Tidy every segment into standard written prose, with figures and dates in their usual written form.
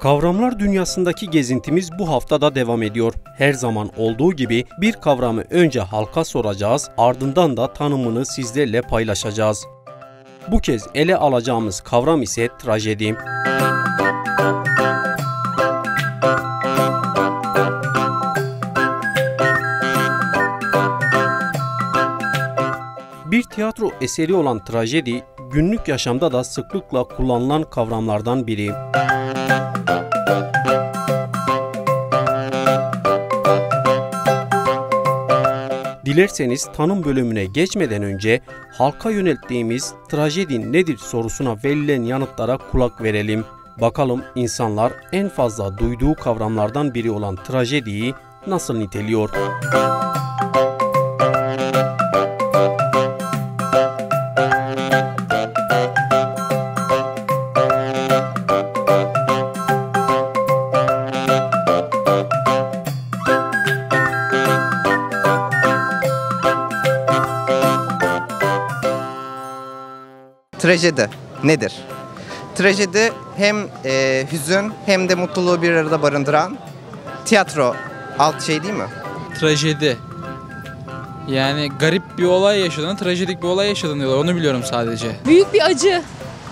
Kavramlar dünyasındaki gezintimiz bu haftada devam ediyor. Her zaman olduğu gibi bir kavramı önce halka soracağız, ardından da tanımını sizlerle paylaşacağız. Bu kez ele alacağımız kavram ise trajedi. Bir tiyatro eseri olan trajedi, günlük yaşamda da sıklıkla kullanılan kavramlardan biri. Dilerseniz tanım bölümüne geçmeden önce halka yönelttiğimiz trajedi nedir sorusuna verilen yanıtlara kulak verelim. Bakalım insanlar en fazla duyduğu kavramlardan biri olan trajediyi nasıl niteliyor? Trajedi nedir? Trajedi hem hüzün hem de mutluluğu bir arada barındıran tiyatro alt şey değil mi? Trajedi. Yani garip bir olay yaşadığını, trajedik bir olay yaşadığını diyorlar. Onu biliyorum sadece. Büyük bir acı.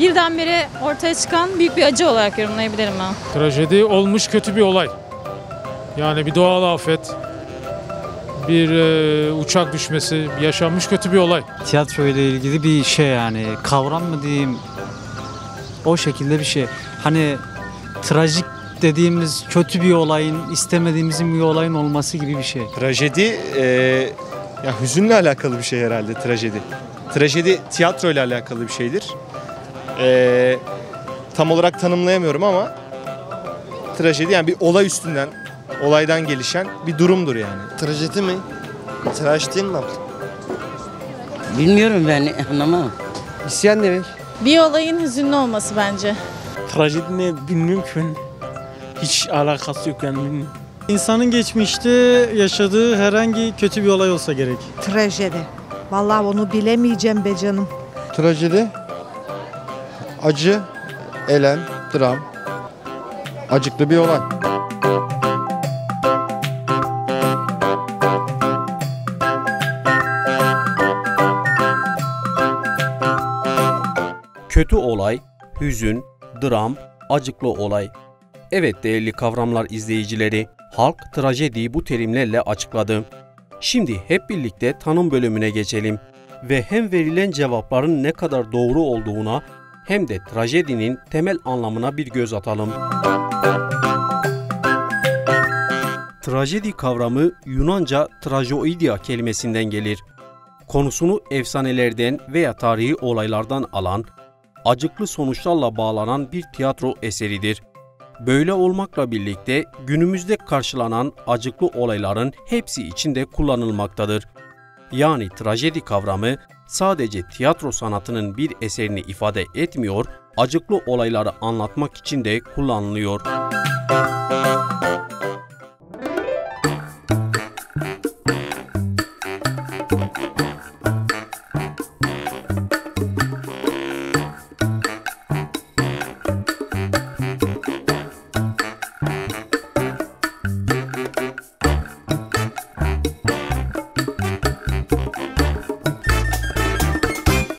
Birdenbire ortaya çıkan büyük bir acı olarak yorumlayabilirim ben. Trajedi olmuş kötü bir olay. Yani bir doğal afet, bir uçak düşmesi, yaşanmış kötü bir olay. Tiyatro ile ilgili bir şey, yani kavram mı diyeyim, o şekilde bir şey. Hani trajik dediğimiz kötü bir olayın, istemediğimizin bir olayın olması gibi bir şey. Trajedi ya hüzünle alakalı bir şey herhalde trajedi. Trajedi tiyatro ile alakalı bir şeydir. Tam olarak tanımlayamıyorum ama trajedi yani bir olay üstünden, olaydan gelişen bir durumdur yani. Trajedi mi? Trajedi mi? Bilmiyorum, ben anlamam. İsyan demek. Bir olayın hüzünlü olması bence. Trajedi ne bilmiyorum ki ben. Hiç alakası yok yani, bilmiyorum. İnsanın geçmişte yaşadığı herhangi kötü bir olay olsa gerek. Trajedi. Vallahi onu bilemeyeceğim be canım. Trajedi, acı, elem, dram, acıklı bir olay. Kötü olay, hüzün, dram, acıklı olay. Evet değerli kavramlar izleyicileri, halk trajediyi bu terimlerle açıkladı. Şimdi hep birlikte tanım bölümüne geçelim ve hem verilen cevapların ne kadar doğru olduğuna hem de trajedinin temel anlamına bir göz atalım. Trajedi kavramı Yunanca trajoidia kelimesinden gelir. Konusunu efsanelerden veya tarihi olaylardan alan, acıklı sonuçlarla bağlanan bir tiyatro eseridir. Böyle olmakla birlikte günümüzde karşılanan acıklı olayların hepsi içinde kullanılmaktadır. Yani trajedi kavramı sadece tiyatro sanatının bir eserini ifade etmiyor, acıklı olayları anlatmak için de kullanılıyor.